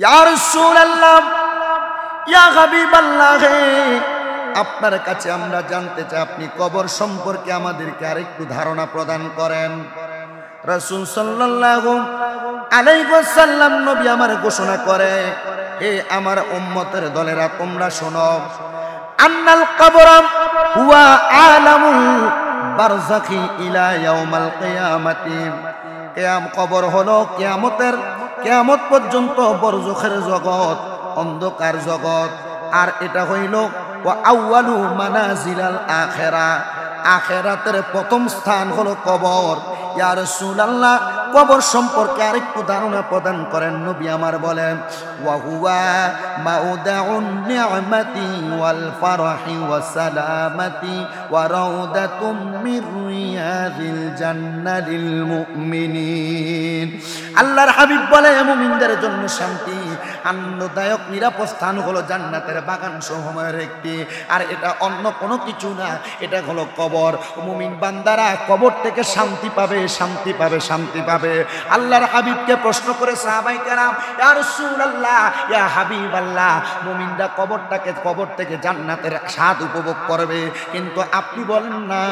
ইয়া রাসূলুল্লাহ, ইয়া হাবিবাল্লাহ, আপনার কাছে আমরা জানতে চাই আপনি কবর সম্পর্কে আমাদেরকে আরেকটু ধারণা প্রদান করেন। রাসূল সাল্লাল্লাহু আলাইহি ওয়াসাল্লাম নবী আমার ঘোষণা করে, হে আমার উম্মতের দলেরা তোমরা শোনো, আন্নাল কবর হুয়া আলামুল বারযাখি ইলা ইয়াউমাল কিয়ামাতি। কবর হলো কিয়ামত পর্যন্ত বরজখের জগৎ, অন্ধকার জগৎ। আর এটা হইল ওয়া আউয়ালু মানাজিলাল আখিরা, আখিরাতের প্রথম স্থান হলো কবর। ইয়া রাসূলুল্লাহ, কবর সম্পর্কে আরেকটু ধারণা প্রদান করেন। নবী আমার বলেন, ওয়া হুয়া মাউদাউন নি'মাতি ওয়াল ফারহি ওয়াস সালামাতি ওয়া রাউদাতুম মির রিয়াদিল জান্নাতিল মুমিনিন। আল্লাহর হাবিব বলে, মুমিনদের জন্য শান্তি, আনন্দদায়ক নিরাপদ স্থান হলো জান্নাতের বাগান সমূহের একটি। আর এটা অন্য কোনো কিছু না, এটা হলো কবর। মুমিন বান্দারা কবর থেকে শান্তি পাবে, শান্তি পাবে, শান্তি পাবে। আল্লাহর হাবিবকে প্রশ্ন করে সাহাবায়ে কেরাম, ইয়া রাসূলুল্লাহ, ইয়া হাবিবাল্লাহ, মুমিনরা কবর থেকে জান্নাতের স্বাদ উপভোগ করবে, কিন্তু আপনি বলেন না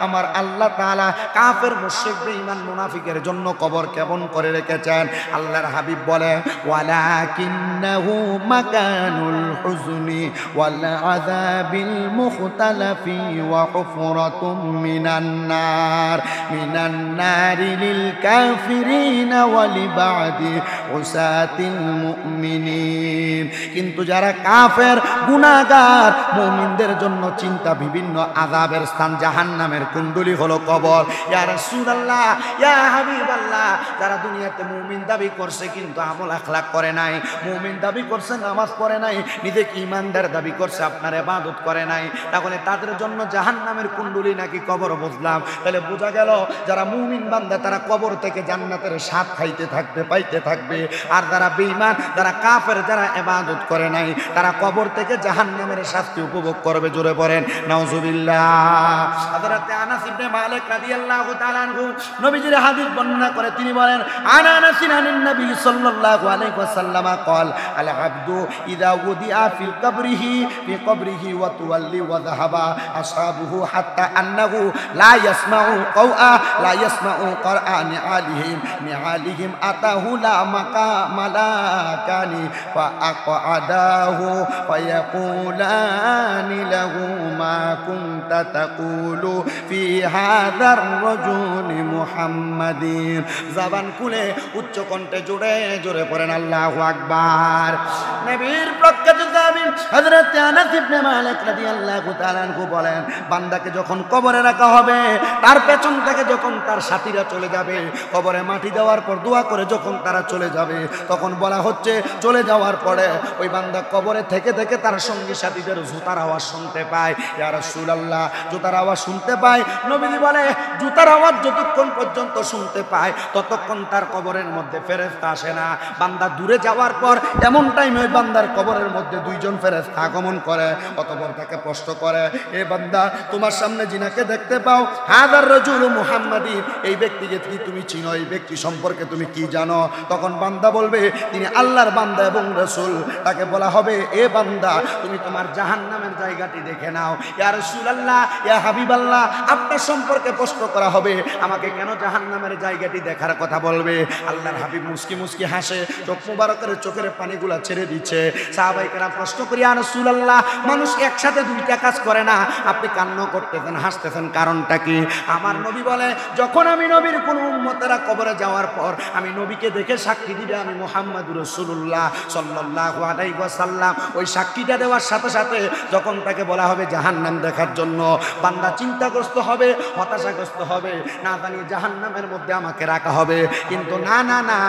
আমার আল্লাহ তাআলা কাফের, মুশরিক, বেঈমান, মুনাফিকের জন্য কবর কেমন করে রেখেছেন। আল্লাহর হাবিব বলে, ওয়ালাকিন্নাহু মাকানুল হুজনি ওয়াল আযাবিল মুখতালাফি ওয়া হুফরাতুম মিনান নারি লিল কাফিরিনা ওয়া লিবাদি উসাতিল মুমিনিন। কিন্তু যারা কাফের, গুনাহগার, মুমিনদের জন্য চিন্তা বিভিন্ন আযাবের স্থান, জাহান্নামের কুণ্ডলী হলো কবর। ইয়া রাসূলুল্লাহ, ইয়া হাবিবাল্লাহ, যারা দুনিয়াতে মুমিন দাবি করছে কিন্তু আমল আখলাক করে নাই, মুমিন দাবি করছে নামাজ পড়ে নাই, নিজেকে ঈমানদার দাবি করছে আপনার ইবাদত করে নাই, তাহলে তাদের জন্য জাহান্নামের কুণ্ডলী নাকি কবর? বুঝলাম, তাহলে বোঝা গেল যারা মুমিন বান্দা তারা কবর থেকে জান্নাতের স্বাদ খাইতে থাকবে, পাইতে থাকবে। আর যারা বেঈমান, যারা কাফের, যারা ইবাদত করে নাই, তারা কবর থেকে জাহান্নামের শাস্তি উপভোগ করবে। জোরে পড়েন নাউজুবিল্লাহ। হযরত আনাস ইবনে মালিক রাদিয়াল্লাহু তাআলা আনহু নবীজির হাদিস বর্ণনা করে, তিনি বলেন, আনা আনাসিন আনিন নবী সাল্লাল্লাহু আলাইহি ওয়াসাল্লাম قال العبد اذا وضع في قبره وتولي وذهب اصحابه حتى انه لا يسمع قرآن نعالهم اتاه لا ملكان فاقعداه فيقولان له ما كنت تقول في هذا الرجل محمد। জবান খুলে উচ্চ কণ্ঠে জোরে জোরে পড়েন আল্লাহু আকবার। নবীর প্রখ্যাত সাহাবী হযরত আনাস ইবনে মালিক রাদিয়াল্লাহু তাআলা আনহু বলেন, বান্দাকে যখন কবরে রাখা হবে, তার পেছন থেকে যখন তার সাথীরা চলে যাবে, কবরে মাটি দেওয়ার পর দোয়া করে যখন তারা চলে যাবে, তখন বলা হচ্ছে চলে যাওয়ার পরে ওই বান্দা কবরে থেকে থেকে তার সঙ্গী সাথীদের জুতার আওয়াজ শুনতে পায়। ইয়া রাসূলুল্লাহ, জুতার আওয়াজ শুনতে পায়। নবীজি বলে, জুতার আওয়াজ যতক্ষণ পর্যন্ত শুনতে পায় ততক্ষণ তার কবরের মধ্যে ফেরেশতা আসে না। বান্দা দূরে যাওয়ার পর এমন টাইমে ওই বান্দার কবরের মধ্যে দুইজন ফেরেশতা আগমন করে, অতঃপর তাকে প্রশ্ন করে, এ বান্দা, তোমার সামনে জিনাকে দেখতে পাও, হাযার রাজুল মুহাম্মাদিন, এই ব্যক্তিকে কি তুমি চিনো? এই ব্যক্তি সম্পর্কে তুমি কি জানো? তখন বান্দা বলবে তিনি আল্লাহর বান্দা এবং রাসূল। তাকে বলা হবে, এ বান্দা, তুমি তোমার জাহান্নামের জায়গাটি দেখে নাও। ইয়া রাসূলুল্লাহ, ইয়া হাবিবাল্লাহ, আপনার সম্পর্কে প্রশ্ন করা হবে, আমাকে কেন জাহান্নামের জায়গাটি দেখার কথা বলবে? আল্লাহর হাবিব মুস্কি মুস্কি হাসে, চোখ মুবারকের চোখের পানিগুলা ছেড়ে দিচ্ছে। সাহাবায়ে কেরাম প্রশ্ন করি, ইয়া রাসূলুল্লাহ, মানুষ একসাথে দুইটা কাজ করে না, আপনি কান্না করতেছেন, হাসতেছেন, কারণটা কি? আমার নবী বলে, যখন আমি নবীর কোন উম্মতেরা কবরে যাওয়ার পর আমি নবীকে দেখে সাক্ষী দিবে আমি মুহাম্মাদুর রাসূলুল্লাহ সাল্লাল্লাহু আলাইহি ওয়াসাল্লাম, ওই সাক্ষীটা দেওয়ার সাথে সাথে যখন তাকে বলা হবে জাহান্নাম দেখার জন্য, বান্দা চিন্তাগ্রস্ত হবে, হতাশাগ্রস্ত হবে, না জানি জাহান্নামের মধ্যে আমাকে রাখা হবে। কিন্তু না না না,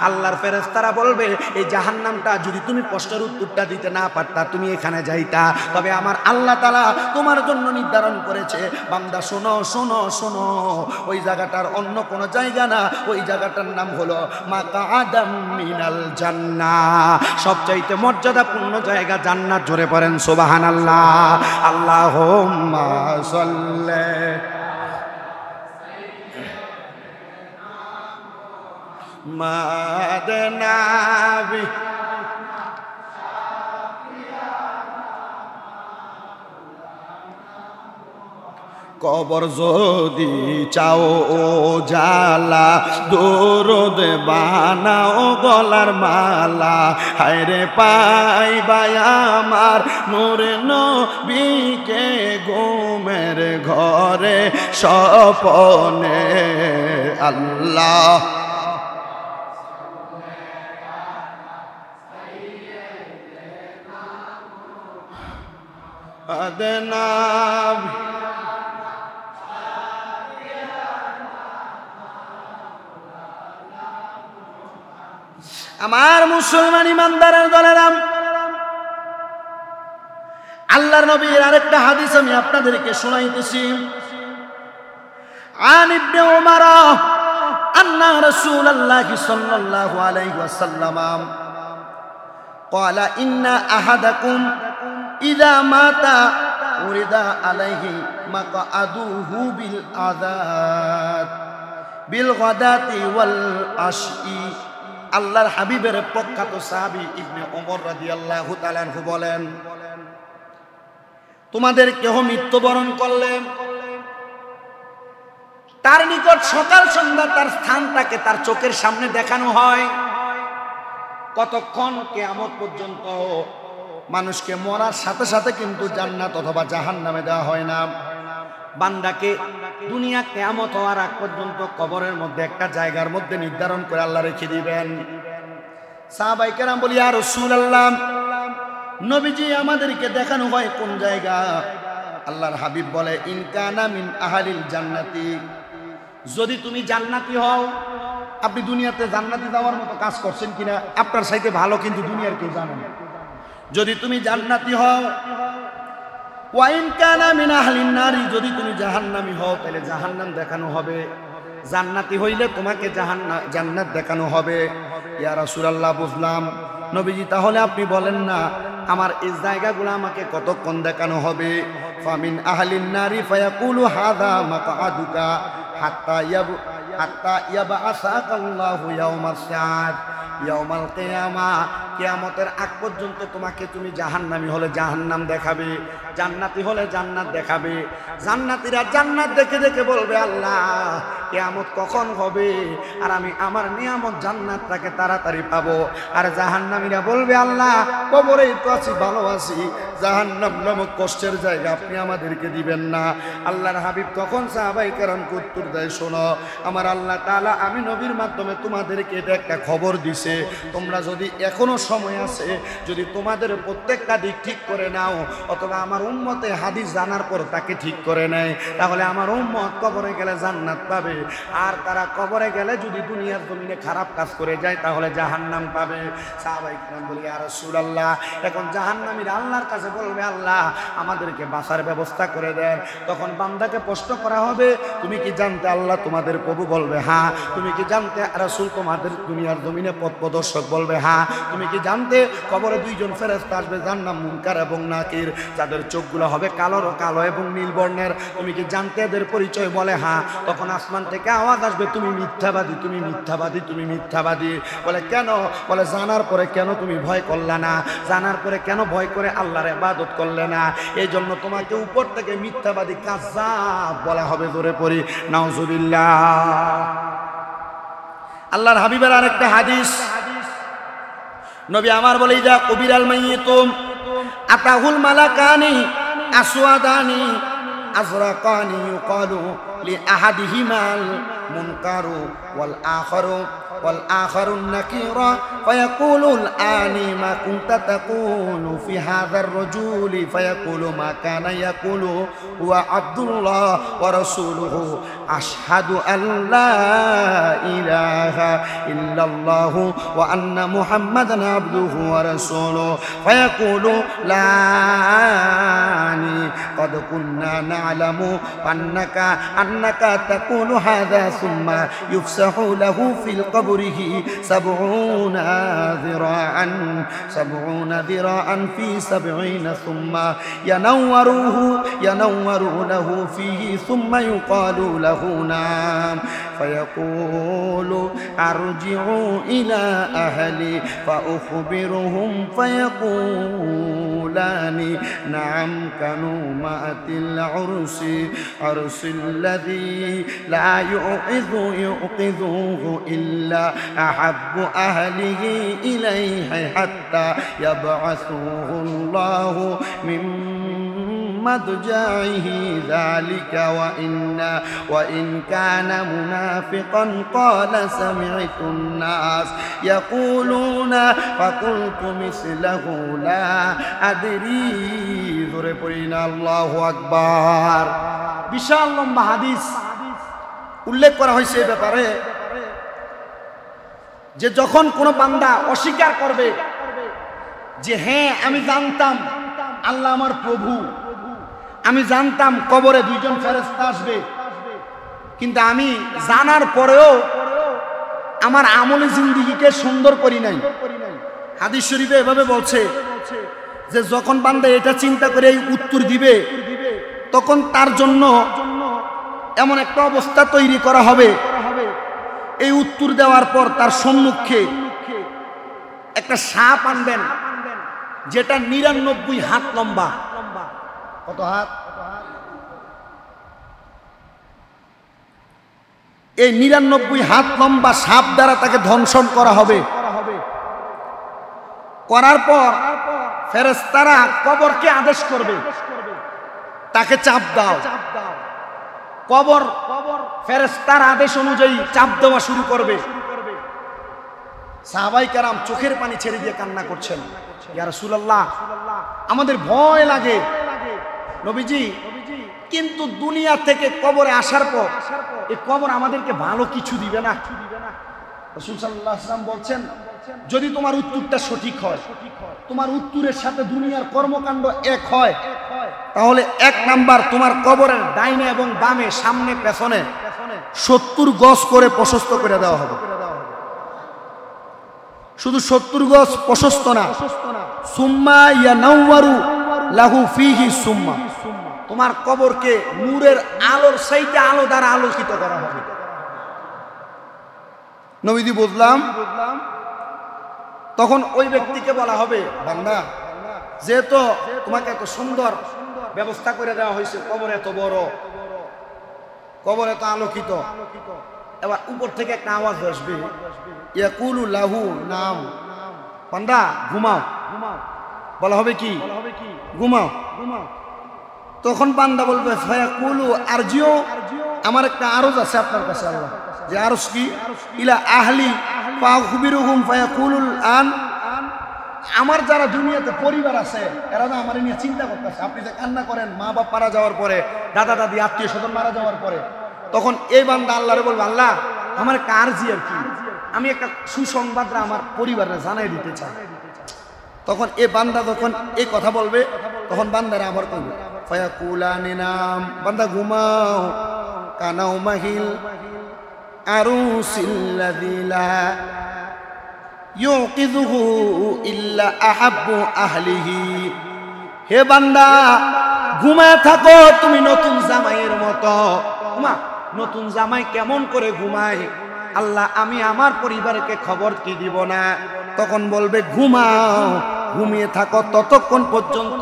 আল্লাহর ফেরেশতারা বলবে, এই জাহান্নামটা যদি তুমি প্রশ্নের উত্তরটা দিতে না পারতা, তুমি এখানে যাইতা, তবে আমার আল্লাহ তাআলা তোমার জন্য নির্ধারণ করেছে। বান্দা শোনো শোনো শোনো, ওই জায়গাটার অন্য কোনো জায়গা না, ওই জায়গাটার নাম হলো মাকআদাম মিনাল জান্নাহ, সবচাইতে মর্যাদাপূর্ণ জায়গা জান্নাত। জোরে পড়েন সুবহানাল্লাহ। আল্লাহুম্মা সাল্লি নাবি কবর যদি চাও জালা দরুদ বানাও গলার মালা হায়রে পাইবাই আমার নূরে নবীকে ঘুমের ঘরে স্বপনে আল্লাহ আদনাব আমার মুসলমান ইমানদারের দলেরাম, আল্লাহর নবীর আরেকটা হাদিস আমি আপনাদেরকে শোনাইতেছি। আন ইবনে উমর আন্না রাসূলুল্লাহ সাল্লাল্লাহু আলাইহি ওয়াসাল্লাম قال إن أحدكم إذا مات ورد عليه مقعده بالغداة والعشي। আল্লাহর হাবিবের প্রখ্যাত সাহাবী ইবনে ওমর রাদিয়াল্লাহু তাআলা আনহু বলেন, তোমাদের কেহ মৃত্যুবরণ করলে তার নিকট সকাল সন্ধ্যা তার স্থানটাকে তার চোখের সামনে দেখানো হয়। কতক্ষণ? কিয়ামত পর্যন্ত। মানুষকে মরার সাথে সাথে কিন্তু জান্নাত অথবা জাহান্নামে দেওয়া হয় না। বান্দাকে দুনিয়া কিয়ামত হওয়ার আগ পর্যন্ত কবরের মধ্যে একটা জায়গার মধ্যে নির্ধারণ করে আল্লাহ রেখে দিবেন। সাহাবায়ে কেরাম বলি, ইয়া রাসূলুল্লাহ, নবীজি আমাদেরকে দেখানো হয় কোন জায়গা? আল্লাহর হাবিব বলে, ইন কানা মিন আহলিল জান্নাতি, যদি তুমি জান্নাতি হও। আপনি দুনিয়াতে জান্নাতি যাওয়ার মতো কাজ করছেন কিনা আপনার চাইতে ভালো কিন্তু দুনিয়ার কেউ জানে না। যদি তুমি জান্নাতি হও, ওয়াইন কানা মিন আহলিন নারি, যদি তুমি জাহান্নামী হও তাহলে জাহান্নাম দেখানো হবে। জান্নাতি হইলে তোমাকে জান্নাত দেখানো হবে। ইয়া রাসূলুল্লাহ, বুঝলাম নবীজি, তাহলে আপনি বলেন না আমার এই জায়গাগুলো আমাকে কতক্ষণ দেখানো হবে? ফামিন আহলিন নারি ফায়াকুলু হাযা মাকআদুকা হাত্তা ইয়াবআসাকাল্লাহু ইয়াওমাস সাআত ইয়াউমাল কিয়ামা। কিয়ামতের আগ পর্যন্ত তোমাকে তুমি জাহান্নামী হলে জাহান্নাম দেখাবে, জান্নাতি হলে জান্নাত দেখাবে। জান্নাতীরা জান্নাত দেখে দেখে বলবে, আল্লাহ কিয়ামত কখন হবে আর আমি আমার নিয়ামত জান্নাতটাকে তাড়াতাড়ি পাবো। আর জাহান্নামীরা বলবে, আল্লাহ কবরেই তো আছি, ভালো আছি, জাহান্নাম নামক কষ্টের জায়গা আপনি আমাদেরকে দিবেন না। আল্লাহর হাবিব তখন সাহাবায়ে কেরামকে উত্তর দেয়, শোনো, আমার আল্লাহ তাআলা আমি নবীর মাধ্যমে তোমাদেরকে এটা একটা খবর দিছে। তোমরা যদি এখনো সময় আছে, যদি তোমাদের প্রত্যেকটা দিক ঠিক করে নাও, অথবা আমার উম্মতে হাদিস জানার পর তাকে ঠিক করে নেয়, তাহলে আমার উম্মত কবরে গেলে জান্নাত পাবে। আর তারা কবরে গেলে যদি দুনিয়ার জমিনে খারাপ কাজ করে যায় তাহলে জাহান্নাম পাবে। সাহাবায়ে কেরাম বলে, ইয়া রাসূলুল্লাহ, এখন জাহান্নামীরা আল্লাহর কাছে বলবে, আল্লাহ আমাদেরকে বাঁচার ব্যবস্থা করে দেন। তখন বান্দাকে প্রশ্ন করা হবে, তুমি কি জানতে? আল্লাহ তোমাদের প্রভু বলবে, হ্যাঁ। তুমি কি জানতে? রাসূল তোমাদের দুনিয়ার জমিনে পথ প্রদর্শক বলবে, হ্যাঁ। তুমি কি জানতে? কবরে দুইজন ফেরেশতা আসবে, যার নাম মুনকার এবং নাকির, যাদের চোখগুলো হবে কালো এবং নীল বর্ণের। তুমি কি জানতে? এদের পরিচয় বলে, হ্যাঁ। তখন আসমান থেকে আওয়াজ আসবে, তুমি মিথ্যাবাদী, তুমি মিথ্যাবাদী, তুমি মিথ্যাবাদী। বলে, কেন? বলে, জানার পরে কেন তুমি ভয় করলে না? জানার পরে কেন ভয় করে আল্লাহর ইবাদত করলে না? এই জন্য তোমাকে উপর থেকে মিথ্যাবাদী কায্যাব বলা হবে। জোরে পড়ি নাউজুবিল্লাহ। আল্লাহর হাবিবের আরেকটা হাদিস, নবী আমার বলে, ইজা কুবিরাল মাইয়িতুম আতাহুল মালাকানি আসওয়াদানি আজরাকানি ইউকালু লিআহাদিহিমাল মুনকারু والآخر النكير فيقول الآن ما كنت تقول في هذا الرجل فيقول ما كان يقول هو عبد الله ورسوله أشهد أن لا إله إلا الله وأن محمدا عبده ورسوله فيقول لاني قد كنا نعلم أنك تقول هذا ثم يفسح له في قبره 70 ذراعا في 70 ثم ينورونه فيه ثم يقال له نام فيقول أرجعوا إلى أهلي فأخبرهم فيقولان نعم كنومة العرس عرس الذي لا يوقظه إلا أحب أهله إليه حتى يبعثه الله من مضجعه ذلك وإن كان منافقا قال سمعت الناس يقولون فقلت مثله لا أدري ذري পড়িনা আল্লাহু আকবার। বিশাল লম্বা হাদিস উল্লেখ করা হয়েছে এই ব্যাপারে যে যখন কোনো বান্দা অস্বীকার করবে যে হ্যাঁ আমি জানতাম আল্লাহ আমার প্রভু, আমি জানতাম কবরে দুইজন ফেরেশতা আসবে, কিন্তু আমি জানার পরেও আমার আমলে জিন্দেগিকে সুন্দর করি নাই। হাদিস শরীফে এভাবে বলছে যে যখন বান্দা এটা চিন্তা করে এই উত্তর দিবে তখন তার জন্য এমন একটা অবস্থা তৈরি করা হবে, এই উত্তর দেওয়ার পর তার সম্মুখে একটা সাপ আনবেন যেটা 99 হাত লম্বা। কত হাত? এই 99 হাত লম্বা সাপ দ্বারা তাকে ধ্বংসন করা হবে। করার পর ফেরেশতারা কবরকে আদেশ করবে তাকে চাপ দাও। কবর ফেরেশতার আদেশ অনুযায়ী চাপ দেওয়া শুরু করবে। সাহাবাই কেরাম চোখের পানি ছেড়ে দিয়ে কান্না করছেন, ইয়া রাসূলুল্লাহ আমাদের ভয় লাগে নবীজি, কিন্তু দুনিয়া থেকে কবরে আসার পর এই কবর আমাদেরকে ভালো কিছু দিবে না। রাসূল সাল্লাল্লাহু আলাইহি ওয়াসাল্লাম বলছেন যদি তোমার উত্তরটা সঠিক হয়, তোমার উত্তরের সাথে দুনিয়ার কর্মকাণ্ড এক হয়, তাহলে 1 নাম্বার তোমার কবরের ডাইনে এবং বামে সামনে পেছনে 70 গজ করে প্রশস্ত করে দেওয়া হবে। শুধু 70 গজ প্রশস্ত না, সুম্মা ইয়ানাওয়ারু লাহু ফিহি সুম্মা, তোমার কবরকে নূরের আলোর সাইতে আলো দ্বারা আলোকিত করা হবে। নবীজি বুঝলাম তখন ওই ব্যক্তিকে বলা হবে বান্দা যেহেতু তোমাকে এত সুন্দর ব্যবস্থা করে দেওয়া হয়েছে, কবর এত বড়, কবর এত আলোকিত, এবার উপর থেকে একটা আওয়াজ আসবে ইয়াকুলু লাহু নাম, বান্দা ঘুমাও। বলা হবে কি ঘুমাও। তখন বান্দা বলবে ফায়াকুলু আরজিউ, আমার একটা আরজ আছে আপনার কাছে আল্লাহ, যে আরজ কি ইলা আহলি ফাখবিরুহুম ফায়াকুলুল আন, আমার যারা দুনিয়াতে পরিবার আছে এরা না আমার নিয়ে চিন্তা করতেছে। আপনি যে কান্না করেন মা বাপ মারা যাওয়ার পরে, দাদা দাদি আত্মীয় স্বজন মারা যাওয়ার পরে, তখন এই বান্দা আল্লাহরে বলবে আল্লাহ আমার একটা আরজি আর কি, আমি একটা সুসংবাদরা আমার পরিবারে জানাই দিতে চাই। তখন এ বান্দা যখন এই কথা বলবে তখন বান্দারা আবার করবে ফায়াকুলানি নাম, বান্দা ঘুমাও, কানাও মাহিল আরুসিল্লাযী লা ইউকিযুহু ইল্লা আহাব্বু আহলিহি, হে বান্দা ঘুমায় থাকো তুমি নতুন জামাইয়ের মতো। নতুন জামাই কেমন করে ঘুমায়? আল্লাহ আমি আমার পরিবারকে খবর কি দিব না? তখন বলবে ঘুমাও, ঘুমিয়ে থাকো ততক্ষণ পর্যন্ত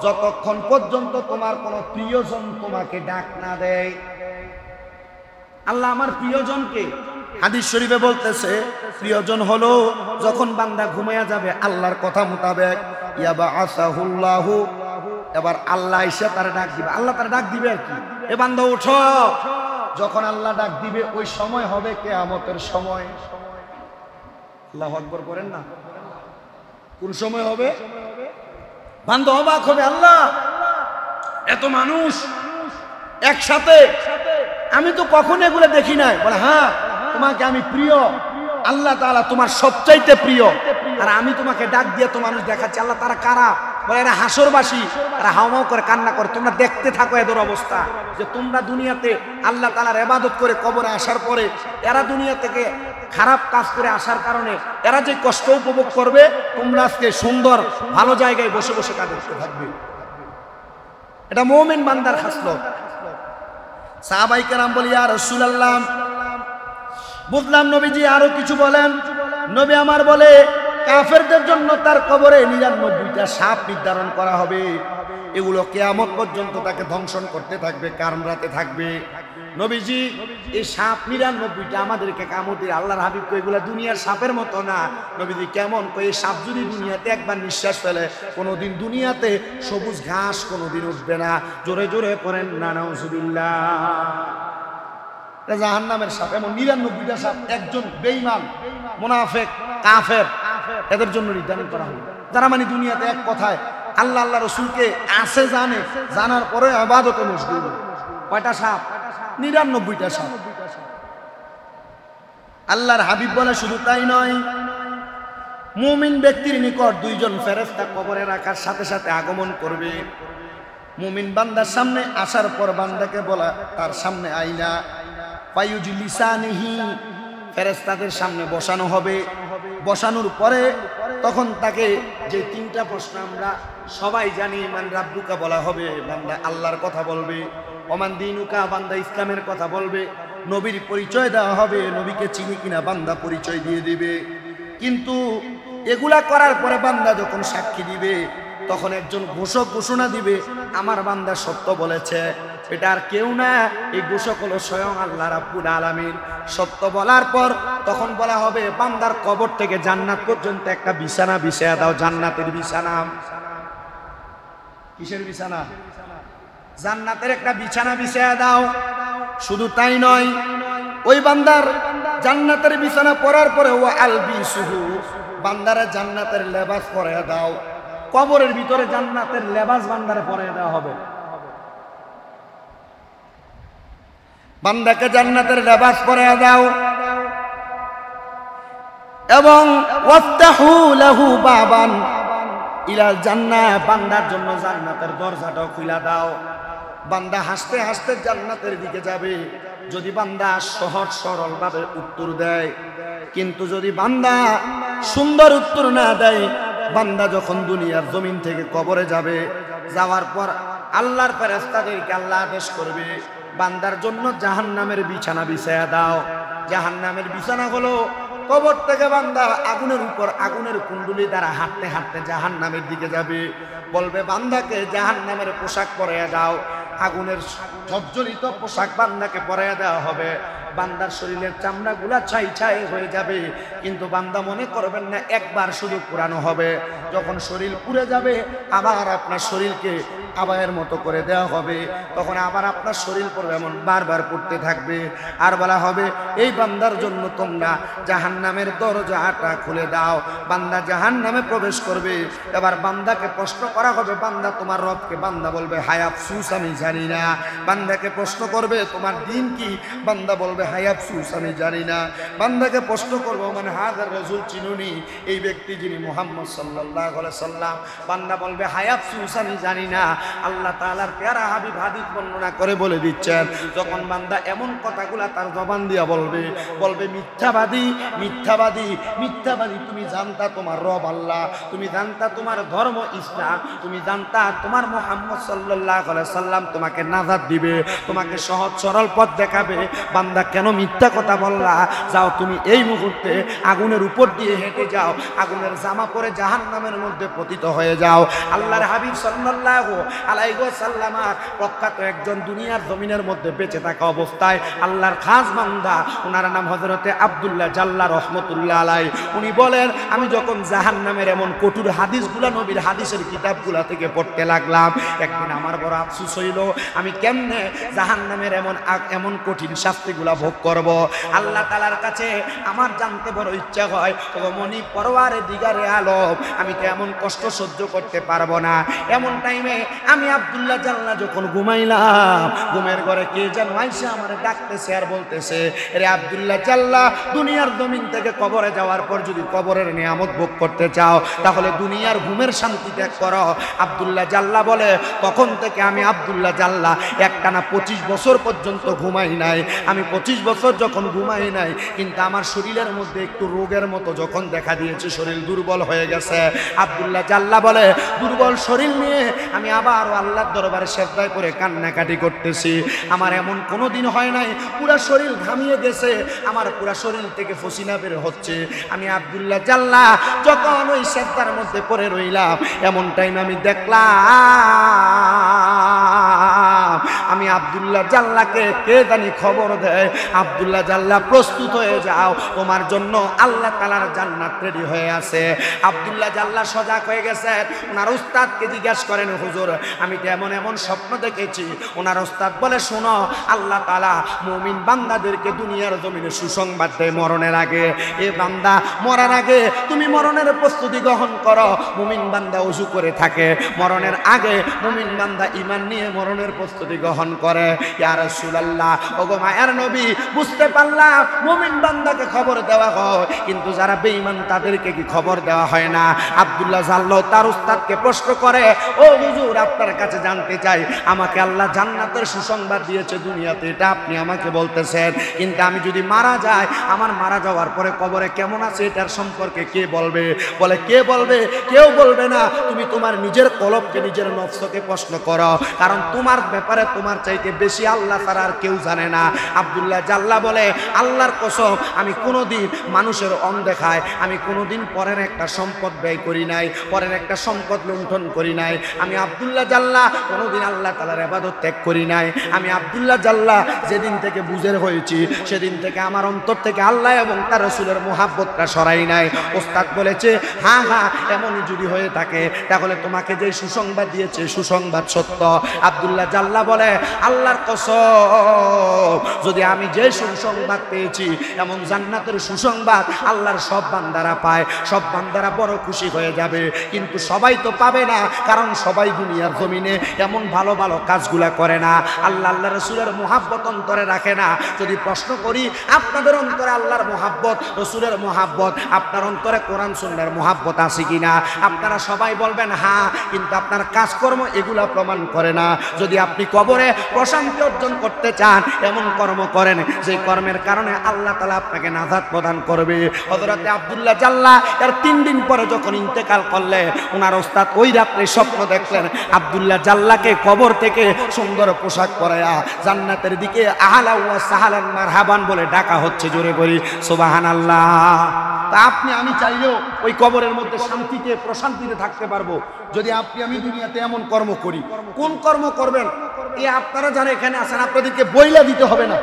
যতক্ষণ পর্যন্ত তোমার কোনো প্রিয়জন তোমাকে ডাক না দেয়। আল্লাহ আমার প্রিয়জনকে, হাদিস শরীফে বলতেছে প্রিয়জন হলো যখন বান্দা ঘুমায়া যাবে আল্লাহর কথা মোতাবেক ইয়াবাআসাহুল্লাহু, এবার আল্লাহ এসে তার ডাক দিবে। আল্লাহ তার ডাক দিবে আর কি, এ বান্দা ওঠো। যখন আল্লাহ ডাক দিবে ওই সময় হবে কিয়ামতের সময়। আল্লাহু আকবার করেন না? কোন সময় হবে? বান্দা অবাক হবে, আল্লাহ এত মানুষ একসাথে, আমি তো কখনো এগুলো দেখি নাই। বলে হ্যাঁ তোমাকে আমি প্রিয়, আল্লাহ তাআলা তোমার সবচাইতে প্রিয়, আর আমি তোমাকে ডাক দিয়ে তো মানুষ দেখাচ্ছি। আল্লাহ তারা কারা? বলে এরা হাসরবাসী, এরা হাওমাও করে কান্না করে। তোমরা দেখতে থাকো এদের অবস্থা, যে তোমরা দুনিয়াতে আল্লাহ তাআলার ইবাদত করে কবরে আসার পরে এরা দুনিয়া থেকে খারাপ কাজ করে আসার কারণে এরা যে কষ্ট উপভোগ করবে, তোমরা আজকে সুন্দর ভালো জায়গায় বসে বসে কাঁদতে থাকবে। এটা মুমিন বান্দার খাসলত। সাহাবায়ে কেরাম বলে ইয়া রাসূলুল্লাহ বুঝলাম নবীজি আরো কিছু বলেন। নবী আমার বলে কাফেরদের জন্য তার কবরে 99টা সাপ নির্ধারণ করা হবে, এগুলো কিয়ামত পর্যন্ত তাকে ধ্বংসন করতে থাকবে, কামড়াতে থাকবে। নবীজি এই সাপ 99টা আমাদেরকে কামড় দিয়ে, আল্লাহর হাবিব কই এগুলা দুনিয়ার সাপের মতো না। নবীজি কেমন কই, এই সাপ যদি দুনিয়াতে একবার নিঃশ্বাস ফেলে কোনোদিন দুনিয়াতে সবুজ ঘাস কোনোদিন উঠবে না। জোরে জোরে পড়েন না নাউজুবিল্লাহ। জাহান্নামের সাপ, এমন 99টা সাপ একজন বেঈমান মুনাফিক কাফের এদের জন্য নির্ধারণ করা হবে, যারা মানে দুনিয়াতে এক কথায় আল্লাহ আল্লাহ রসুলকে আছে জানে, জানার পরে ইবাদতে মশগুল। কয়টা সাপ? 99টা সাপ। আল্লাহর হাবিব বলে শুধু তাই নয়, মুমিন ব্যক্তির নিকট 2জন ফেরেশতা কবরে রাখার সাথে সাথে আগমন করবে। মুমিন বান্দার সামনে আসার পর বান্দাকে বলা তার সামনে আইনা ফায়ুজলিসানিহি, ফেরেশতাদের সামনে বসানো হবে। বসানোর পরে তখন তাকে যে 3টা প্রশ্ন আমরা সবাই জানি, মান রাব্বুকা বলা হবে, বান্দা আল্লাহর কথা বলবে। ওমান দিনুকা, বান্দা ইসলামের কথা বলবে। নবীর পরিচয় দেওয়া হবে, নবীকে চিনি কিনা বান্দা পরিচয় দিয়ে দিবে। কিন্তু এগুলা করার পরে বান্দা যখন সাক্ষী দিবে তখন একজন ঘোষক ঘোষণা দিবে, আমার বান্দা সত্য বলেছে। এটা আর কেউ না, এই ঘোষক হলো স্বয়ং আল্লাহ রাব্বুল আলামিন। সত্য বলার পর তখন বলা হবে, বান্দার কবর থেকে জান্নাত পর্যন্ত একটা বিছানা বিছায়া দাও, জান্নাতের বিছানা। কিসের বিছানা? জান্নাতের একটা বিছানা বিছায়া দাও। শুধু তাই নয়, ওই বান্দার জান্নাতের বিছানা পরার পরে ও আলবিসুহু, বান্দারে জান্নাতের লেবাস পরায়া দাও। কবরের ভিতরে জান্নাতের লেবাস বান্দারে পরায়া দেওয়া হবে। বান্দাকে জান্নাতের লেবাস পরায়া দাও এবং ওয়াফতাহু লাহু বাবান ইলাল জান্নাহ, বান্দার জন্য জান্নাতের দরজাটাও খুলে দাও। বান্দা হাসতে হাসতে জান্নাতের দিকে যাবে যদি বান্দা সহজ সরল ভাবে উত্তর দেয়। কিন্তু যদি বান্দা সুন্দর উত্তর না দেয়, বান্দা যখন দুনিয়ার জমিন থেকে কবরে যাবে, যাওয়ার পর আল্লাহর ফেরেশতাদেরকে আল্লাহ আদেশ করবে, বান্দার জন্য জাহান্নামের বিছানা বিছায়া দাও। জাহান্নামের বিছানা হলো কবর থেকে বান্দা আগুনের উপর আগুনের কুণ্ডলি দ্বারা হাঁটতে হাঁটতে জাহান্নামের দিকে যাবে। বলবে বান্দাকে জাহান্নামের পোশাক পরাইয়া দাও। আগুনের ঝরঝরিত পোশাক বান্দাকে পরাইয়া দেওয়া হবে। বান্দার শরীরের চামড়াগুলা ছাই ছাই হয়ে যাবে, কিন্তু বান্দা মনে করবেন না একবার শুধু পুরানো হবে। যখন শরীর পুড়ে যাবে আবার আপনার শরীরকে আবায়ের মতো করে দেওয়া হবে, তখন আবার আপনার শরীর পড়বে, এমন বারবার পড়তে থাকবে। আর বলা হবে, এই বান্দার জন্য তোমরা জাহান্নামের দরজাটা খুলে দাও। বান্দা জাহান্নামে প্রবেশ করবে। এবার বান্দাকে প্রশ্ন করা হবে, বান্দা তোমার রবকে? বান্দা বলবে, হায় আফসুস আমি জানি না। বান্দাকে প্রশ্ন করবে, তোমার দিন কি? বান্দা বলবে, হায় আফসুস আমি জানি না। বান্দাকে প্রশ্ন করবো, মানে হাজার রাসূল চিনুনি, এই ব্যক্তি যিনি মুহাম্মদ সাল্লাল্লাহু আলাইহি সাল্লাম। বান্দা বলবে, হায় আফসুস আমি জানি না। আল্লাহ তাআলার প্যারা হাবিব হাদিস বর্ণনা করে বলে দিচ্ছেন, যখন বান্দা এমন কথাগুলা তার জবান দিয়া বলবে, বলবে মিথ্যাবাদী মিথ্যাবাদী মিথ্যাবাদী, তুমি জানতা তোমার রব আল্লাহ, তুমি জানতা তোমার ধর্ম ইসলাম, তুমি জানতা তোমার মুহাম্মদ সাল্লাল্লাহু আলাইহি সাল্লাম তোমাকে নাজাত দিবে, তোমাকে সহজ সরল পথ দেখাবে। বান্দা কেন মিথ্যা কথা বললা? যাও তুমি এই মুহূর্তে আগুনের উপর দিয়ে হেঁটে যাও, আগুনের জামা পরে জাহান্নামের মধ্যে পতিত হয়ে যাও। আল্লাহর হাবিব সাল্লাল্লাহু আলাইহি ওয়াসাল্লাম প্রখ্যাত একজন দুনিয়ার জমিনের মধ্যে বেঁচে থাকা অবস্থায় আল্লাহর খাস বান্দা, ওনার নাম হযরতে আব্দুল্লাহ জাল্লা রহমতুল্লাহ আলাইহি। উনি বলেন, আমি যখন জাহান্নামের এমন কঠোর হাদিসগুলা নবীর হাদিসের কিতাবগুলা থেকে পড়তে লাগলাম, একদিন আমার বড় আফসোস হইল, আমি কেমনে জাহান্নামের এমন কঠিন শাস্তিগুলা ভোগ করব। আল্লাহ তাআলার কাছে আমার জানতে বড় ইচ্ছা হয়, তবে মনি পরওয়ারে দিগারে আলম, আমি তো এমন কষ্ট সহ্য করতে পারবো না। এমন টাইমে আমি আব্দুল্লাহ জাল্লা যখন ঘুমাইলাম, ঘুমের ঘরে কে যেন আইসা আমার ডাকতেছে আর বলতেছে, রে আব্দুল্লাহ জাল্লা, দুনিয়ার জমিন থেকে কবরে যাওয়ার পর যদি কবরের নিয়ামত ভোগ করতে চাও, তাহলে দুনিয়ার ঘুমের শান্তি ত্যাগ করো। আব্দুল্লাহ জাল্লা বলে, তখন থেকে আমি আব্দুল্লাহ জাল্লা একটানা 25 বছর পর্যন্ত ঘুমাই নাই। আমি 25 বছর যখন ঘুমাই নাই, কিন্তু আমার শরীরের মধ্যে একটু রোগের মতো যখন দেখা দিয়েছে, শরীর দুর্বল হয়ে গেছে। আব্দুল্লাহ জাল্লা বলে, দুর্বল শরীর নিয়ে আমি আবারও আল্লাহর দরবারে সেজদায় করে কান্নাকাটি করতেছি। আমার এমন কোনো দিন হয় নাই পুরা শরীর ঘামিয়ে গেছে, আমার পুরা শরীর থেকে পসিনা বের হচ্ছে। আমি আব্দুল্লাহ জাল্লা যখন ওই সেজদার মধ্যে পড়ে রইলাম, এমন টাইম আমি দেখলাম আমি আব্দুল্লাহ জাল্লাকে কে জানি খবর দেয়, আব্দুল্লাহ জাল্লা প্রস্তুত হয়ে যাও, তোমার জন্য আল্লাহ তাআলার জান্নাত রেডি হয়ে আছে। আব্দুল্লাহ জাল্লা সজাগ হয়ে গেছে। ওনার উস্তাদকে জিজ্ঞাসা করেন, হুজুর আমি তো এমন এমন স্বপ্ন দেখেছি। ওনার উস্তাদ বলে, শোনো, আল্লাহ তাআলা মুমিন বান্দাদেরকে দুনিয়ার জমিনে সুসংবাদ দেয় মরণের আগে। এ বান্দা, মরার আগে তুমি মরণের প্রস্তুতি গ্রহণ করো। মুমিন বান্দা ওযু করে থাকে, মরণের আগে মুমিন বান্দা ঈমান নিয়ে মরণের প্রস্তুতি গ্রহণ করে। ইয়া রাসূলুল্লাহ, ওগো মায়ার নবী, বুঝতে পারলাম মুমিন বান্দাকে খবর দেওয়া হয়, কিন্তু যারা বেঈমান তাদেরকে কি খবর দেওয়া হয় না? আব্দুল্লাহ জাল্লা তার উস্তাদকে প্রশ্ন করে, ও হুজুর, আপনার কাছে জানতে চাই, আমাকে আল্লাহ জান্নাতের সুসংবাদ দিয়েছে দুনিয়াতে, এটা আপনি আমাকে বলতেছেন, কিন্তু আমি যদি মারা যাই, আমার মারা যাওয়ার পরে কবরে কেমন আছে এটার সম্পর্কে কে বলবে? বলে, কে বলবে? কেউ বলবে না। তুমি তোমার নিজের কলবকে, নিজের নফসকে প্রশ্ন করো, কারণ তোমার ব্যাপারে তোমার চাইতে বেশি আল্লাহ ছাড়া আর কেউ জানে না। আব্দুল্লাহ জাল্লা বলে, আল্লাহর কসম, আমি কোনোদিন মানুষের অনদেখায় আমি কোনোদিন পরের একটা সম্পদ ব্যয় করি নাই, পরের একটা সম্পদ লুণ্ঠন করি নাই। আমি আব্দুল্লাহ জাল্লা কোনোদিন আল্লাহ তাআলার ইবাদত ত্যাগ করি নাই। আমি আব্দুল্লাহ জাল্লা যেদিন থেকে বুঝের হয়েছি, সেদিন থেকে আমার অন্তর থেকে আল্লাহ এবং তার রাসূলের মুহাব্বতটা সরাই নাই। ওস্তাদ বলেছে, হ্যাঁ হ্যাঁ, এমনই যদি হয়ে থাকে তাহলে তোমাকে যে সুসংবাদ দিয়েছে সুসংবাদ সত্য। আব্দুল্লাহ জাল্লা বলে, আল্লাহর কসম, যদি আমি যে সুসংবাদ পেয়েছি, এমন জান্নাতের সুসংবাদ আল্লাহর সব বান্দারা পায়, সব বান্দারা বড় খুশি হয়ে যাবে, কিন্তু সবাই তো পাবে না, কারণ সবাই দুনিয়ার জমিনে এমন ভালো ভালো কাজগুলা করে না, আল্লাহ আল্লাহ রাসূলের মুহাব্বত অন্তরে রাখে না। যদি প্রশ্ন করি, আপনাদের অন্তরে আল্লাহর মুহাব্বত, রাসূলের মুহাব্বত, আপনার অন্তরে কোরআন সুন্নাহর মুহাব্বত আছে কিনা? আপনারা সবাই বলবেন হ্যাঁ, কিন্তু আপনার কাজকর্ম এগুলা প্রমাণ করে না। যদি আপনি কবরে প্রশান্তি অর্জন করতে চান, এমন কর্ম করেন যে কর্মের কারণে আল্লাহ তাআলা আপনাকে নাজাত প্রদান করবে। হযরতে আব্দুল্লাহ জাল্লা এর 3 দিন পরে যখন ইন্তেকাল করলেন, ওনার ওস্তাদ ওই রাত্রে স্বপ্ন দেখলেন আব্দুল্লাহ জাল্লাকে কবর থেকে সুন্দর পোশাক পরায়া জান্নাতের দিকে আহলা ওয়া সাহলান মারহাবান বলে ডাকা হচ্ছে। জোরে বলি সুবহানাল্লাহ। তা আপনি আমি চাইলেও ওই কবরের মধ্যে শান্তিতে প্রশান্তিতে থাকতে পারবো যদি আপনি আমি দুনিয়াতে এমন কর্ম করি। কোন কর্ম করবেন এ আপনারা যারা এখানে আছেন, আপনাদেরকে বইলা দিতে হবে না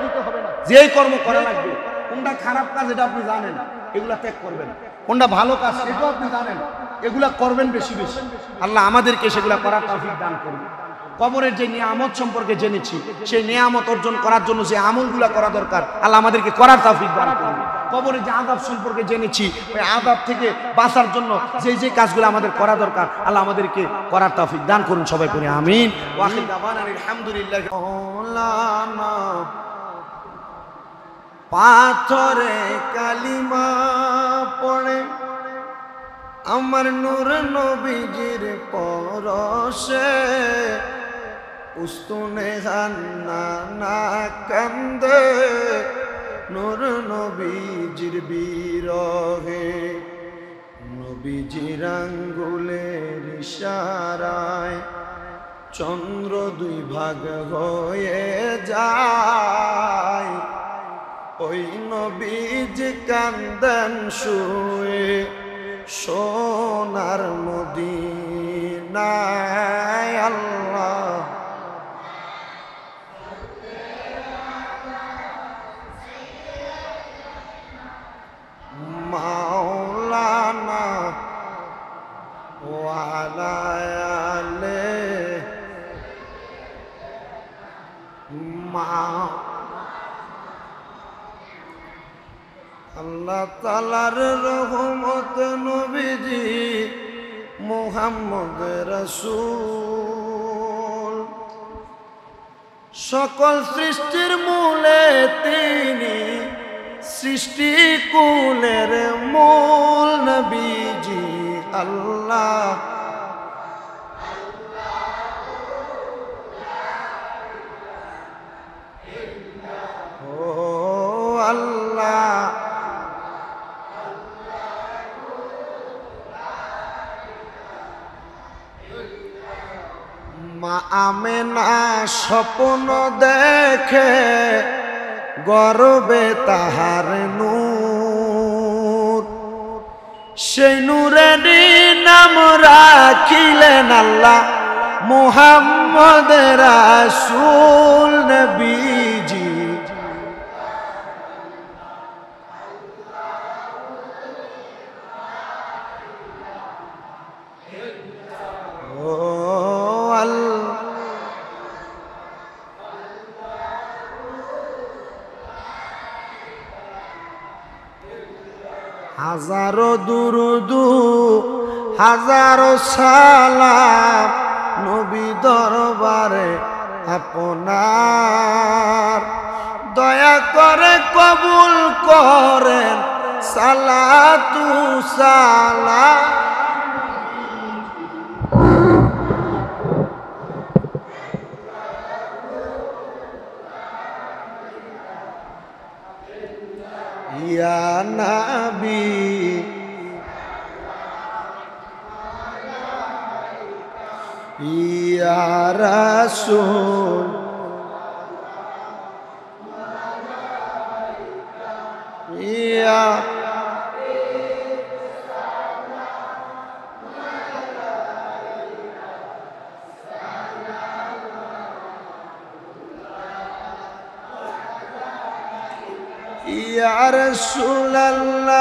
যে এই কর্ম করা লাগবে। কোনটা খারাপ কাজ এটা আপনি জানেন, এগুলা ত্যাগ করবেন। কোনটা ভালো কাজ সেটাও আপনি জানেন, এগুলা করবেন বেশি বেশি। আল্লাহ আমাদেরকে সেগুলা করার তৌফিক দান করুন। কবরের যে নিয়ামত সম্পর্কে জেনেছি, সেই নিয়ামত অর্জন করার জন্য যে আমলগুলা করা দরকার, আল্লাহ আমাদেরকে করার তৌফিক দান করুন। কবরের যে আযাব সম্পর্কে জেনেছি, ওই আযাব থেকে বাঁচার জন্য যে যে কাজগুলো আমাদের করা দরকার, আল্লাহ আমাদেরকে করার তৌফিক দান করুন। সবাই করে আমিন। ওয়া আখির দাওয়ানা আলহামদুলিল্লাহ। মাওলানা পাথরে কালিমা পড়ে আমার নূর নবীজির পরশে উস্তুনে হান্না না কান্দে নূর নবীজির বিরহে। নবীজির আঙ্গুলের ইশারায় চন্দ্র 2 ভাগ হয়ে যায়। ওই নবীজি কান্দেন শুয়ে সোনার মদিনায়। আল্লাহ মাওলানা ওয়ালা আলে আল্লাহ তাআলার রহমত নবীজি মুহাম্মদ রাসূল। সকল সৃষ্টির মূলে তিনি, সৃষ্টি কুলের মূল নবীজি আল্লাহ। মা আমেনা স্বপ্ন দেখে গর্বে তাহার নূর, সেই নূরের নাম রাখিলেন আল্লাহ মুহাম্মদ রাসূল নবীজি। হাজারো দুরুদু হাজারো সালাম নবী দরবারে আপনার, দয়া করে কবুল করেন সালাতু সালাম। ইয়া নবী ইয়া রাসূল ইয়া ইয়া রাসূলুল্লাহ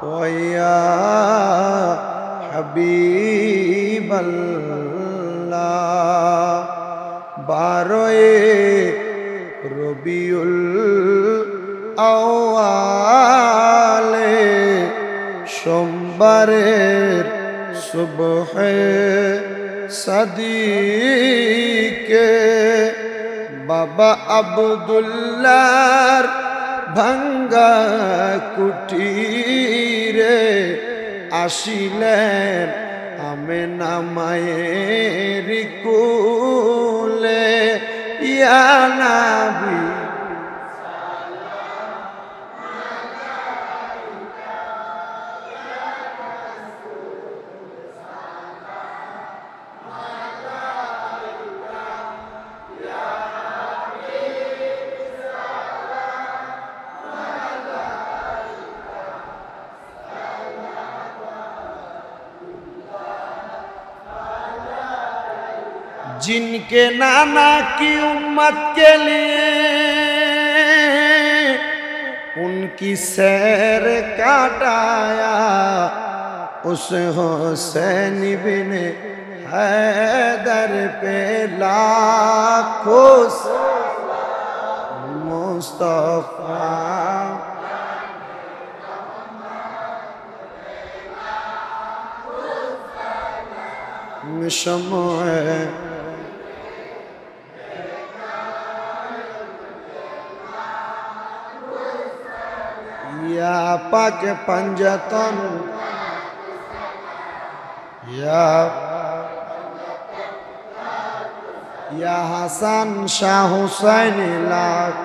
ওয়া ইয়া হাবিবাল্লাহ। 12 রবিউল আউয়ালে সোমবারের সুবহে সাদিকে বাবা আব্দুল্লাহর ভাঙ্গা কুটিরে আসিলেন আমেনা মায়ের কোলে। ইয়া নবী जिनके नाना की उम्मत के लिए उनकी सैर काटाया, उस हुसैन बिन हैदर पे लाखों मुस्तफा। शम्मे या पाक पंजतन या हसन शाह हुसैन लाख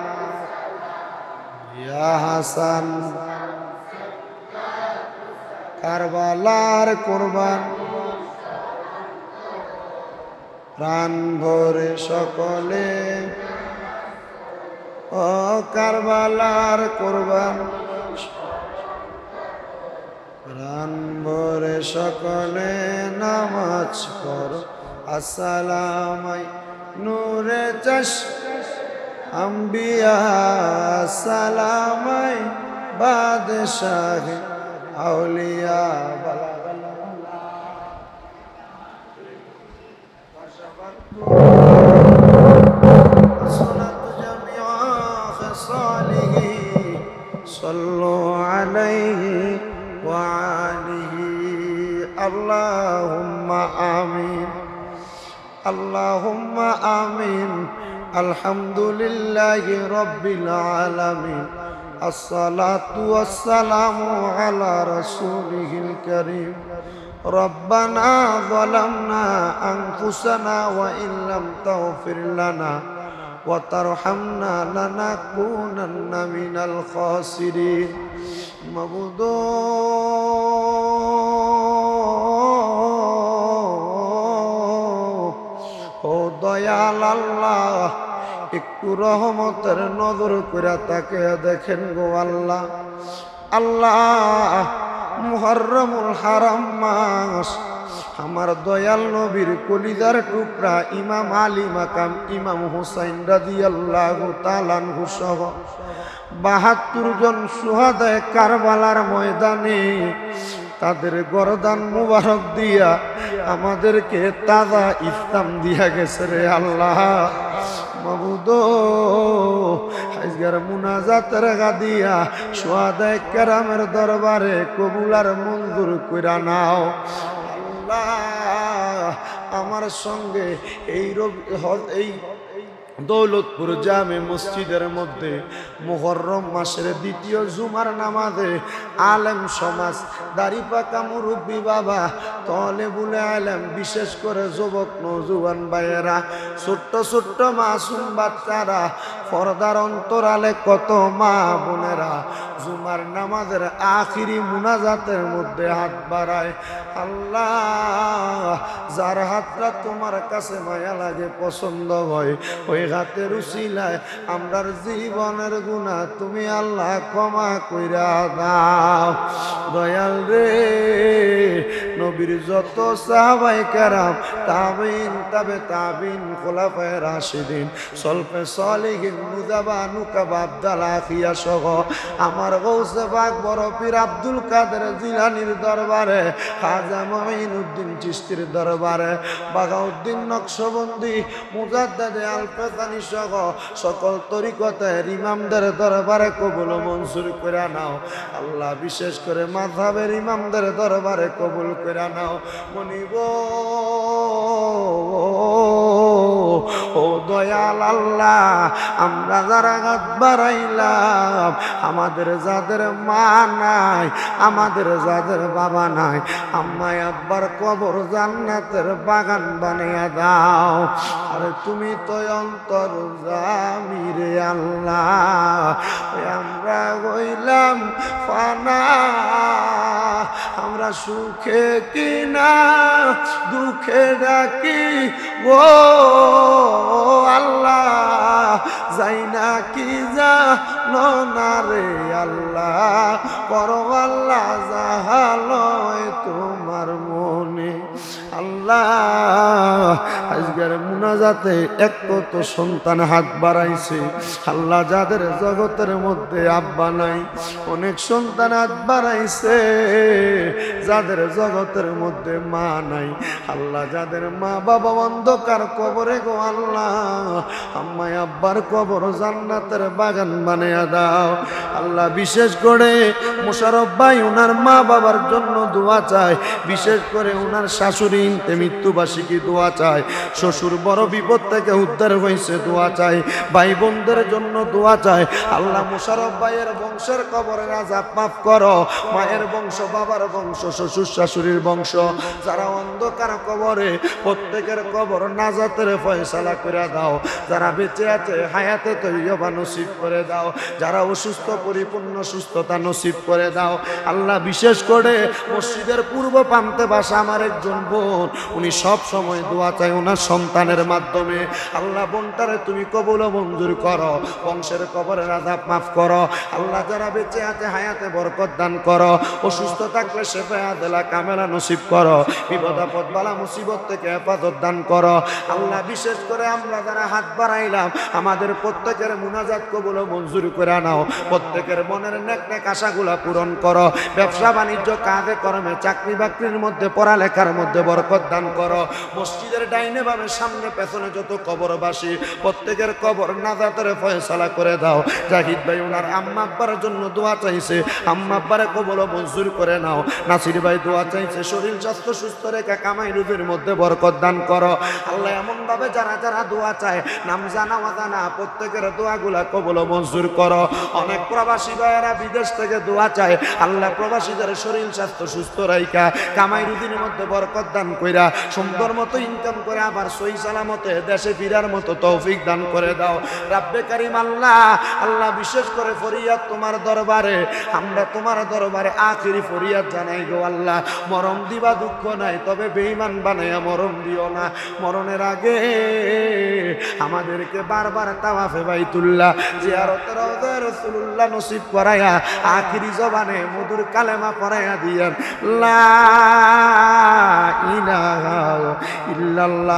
या हसन কারবালার কুরবান প্রাণ ভরে সকলে ও কারবালার কুরবান প্রাণ ভরে সকলে নামাজ পড়ো। আসসালামাই নূরে চশ আম্বিয়া, সালামাই বাদশাহ আউলিয়া। صلوا عليه وآله اللهم آمين اللهم آمين الحمد لله رب العالمين الصلاة والسلام على رسوله الكريم ربنا ظلمنا أنفسنا وإن لم تغفر لنا وترحمنا لنكونن من الخاسرين مبدو দয়াল আল্লাহ একটু রহমতের নজর করে তাকে দেখেন গো আল্লাহ। আল্লাহ মুহররমুল হারাম মাস, আমার দয়াল নবীর কলিজার টুকরা ইমাম আলী মাকাম ইমাম হুসাইন রাদিয়াল্লাহু তাআলা আনহু সহ ৭২ জন সুহাদায়ে কারবালার ময়দানে তাদের গরদান মুবারক দিয়া আমাদেরকে তাজা ইসলাম দিয়া গেছে রে আল্লাহ। মাবুদ আজকের মুনাজাতের গাদিয়া সুহাদায়ে কেরামের দরবারে কবুলার মঞ্জুর কইরা নাও আল্লাহ। আমার সঙ্গে এই দৌলতপুর জামে মসজিদের মধ্যে মুহররম মাসের দ্বিতীয় জুমার নামাজে আলেম সমাজ, দাড়িপাকা মুরব্বী বাবা, তলেবুল আলেম, বিশেষ করে যুবক নওজোয়ান ভাইয়েরা, ছোট্ট ছোট্ট মাসুম বাচ্চারা, পর্দার অন্তরালে কত মা বোনেরা জুমার নামাজের আখিরি মুনাজাতের মধ্যে হাত বাড়ায়। আল্লাহ যার হাতটা তোমার কাছে মায়া লাগে, পছন্দ হয়, ওই হাতের উসিলায় আমরার জীবনের গুনাহ তুমি আল্লাহ ক্ষমা কইরা দাও দয়াল রে। নবীর যত সাহাবায়ে কেরাম, তাবিন, তাবে তাবিন, খোলাফায়ে রাশিদিন, সলফে সালিহিন, মুজাবা, নুকাবা, আব্দাল আখিয়া সহ আমার গৌসে পাক বড় পীর আব্দুল কাদের জিলানীর দরবারে, খাজা মুঈনুদ্দিন চিশতির দরবারে, বাগাউদ্দিন নকশবন্দি, মুজাদ্দিদে আল-ফাসানি সহ সকল তরিকতের ইমামদের দরবারে কবুল মঞ্জুর করে নাও আল্লাহ। বিশেষ করে মাযহাবের ইমামদের দরবারে কবুল করে নাও। মনিব ও দয়াল আল্লাহ, আমরা যারা হাত বাড়াইলাম, আমাদের যাদের মা নাই, আমাদের যাদের বাবা নাই, আম্মাই আব্বার কবর জান্নাতের বাগান বানিয়ে দাও। আরে তুমি তো অন্তর্যামী রে আল্লাহ, আমরা হইলাম ফানা, আমরা সুখে কিনা দুঃখে ডাকি ও আল্লাহ, যাই না কি জানো না রে আল্লাহ, করো আল্লাহ যাহালয় তোমার মনে আল্লাহ। আজকের মুনাজাতে কত সন্তান হাত বাড়াইছে আল্লাহ, যাদের জগতের মধ্যে আব্বা নাই, অনেক সন্তান হাত বাড়াইছে যাদের জগতের মধ্যে মা নাই আল্লাহ, যাদের মা বাবা অন্ধকার কবরে গো আল্লাহ, আম্মা আব্বার কবর জান্নাতের বাগান বানিয়ে দাও আল্লাহ। বিশেষ করে মোশাররফ ভাই ওনার মা বাবার জন্য দোয়া চায়, বিশেষ করে ওনার শাশুড়ি মৃত্যুবার্ষিকী দোয়া চায়, শ্বশুর বড় বিপদ থেকে উদ্ধার হয়েছে দোয়া চায়, ভাই বোনদের জন্য দোয়া চায় আল্লাহ। মোশাররফ ভাইয়ের বংশের কবরের আযাব মাফ করো, মায়ের বংশ, বাবার বংশ, শ্বশুর শাশুড়ির বংশ, যারা অন্ধকার কবরে প্রত্যেকের কবর নাজাতের ফয়সালা করে দাও, যারা বেঁচে আছে হায়াতে তৈয়বা নসিব করে দাও, যারা অসুস্থ পরিপূর্ণ সুস্থতা নসিব করে দাও আল্লাহ। বিশেষ করে মসজিদের পূর্ব প্রান্তে বাসা আমার একজন বোন, উনি সব সময় দোয়া চায় ওনার সন্তানের মাধ্যমে আল্লাহ। বোনটারে তুমি কবুল মঞ্জুর করো, বংশের কবরের আযাব মাফ করো আল্লাহ। যারা বেঁচে আছে হায়াতে বরকত দান করো, অসুস্থ থাকলে শেফা আদেলা কামেলা নসিব করো, বিপদ আপদ বালা মুসিবত থেকে হেফাজত দান করো আল্লাহ। বিশেষ করে আমরা যারা হাত বাড়াইলাম, আমাদের প্রত্যেকের মুনাজাত কবুল মঞ্জুর করে নাও, প্রত্যেকের মনের নেক নেক আশাগুলা পূরণ করো, ব্যবসা বাণিজ্য কাজে কর্মে চাকরি বাকরির মধ্যে পড়ালেখার মধ্যে বরকত দান করো। মসজিদের ডাইনে বামে সামনে পেছনে যত কবরবাসী প্রত্যেকের কবর নাজাতের ফয়সালা করে দাও। জাহিদ ভাই ওনার আম্মা আব্বার জন্য দোয়া চাইছে, আম্মা আব্বারে কবুল মঞ্জুর করে নাও। নাসির ভাই দোয়া চাইছে শরীর স্বাস্থ্য সুস্থ রেখে কামাই রুজির মধ্যে বরকত দান করো আল্লাহ। এমন ভাবে যারা যারা দোয়া চায়, নাম জানা অজানা, প্রত্যেকের দোয়াগুলা কবুল মঞ্জুর করো। অনেক প্রবাসী ভাইয়েরা বিদেশ থেকে দোয়া চায় আল্লাহ, প্রবাসীদের শরীর স্বাস্থ্য সুস্থ রাইখা কামাই রুজির মধ্যে বরকত দান কইরা সুন্দর মতো ইনকাম করে আবার সহিসাল সালামতে দেশে ফিরার মতো তৌফিক দান করে দাও রব্বে কারীম। আল্লাহ আল্লাহ বিশেষ করে ফরিয়াদ তোমার দরবারে, আমরা তোমার দরবারে আখিরি ফরিয়াদ জানাই গো আল্লাহ। মরণ দিবা দুঃখ নাই, তবে বেঈমান বানাইয়া মরণ দিও না। মরণের আগে আমাদেরকে বারবার তাওয়াফে বাইতুল্লাহ জিয়ারতে রওজা রাসূলুল্লাহ নসিব করায়া আখিরি জবানে মধুর কালেমা পড়াইয়া দিয়েন লা ইলাহা ইল্লাল্লাহ।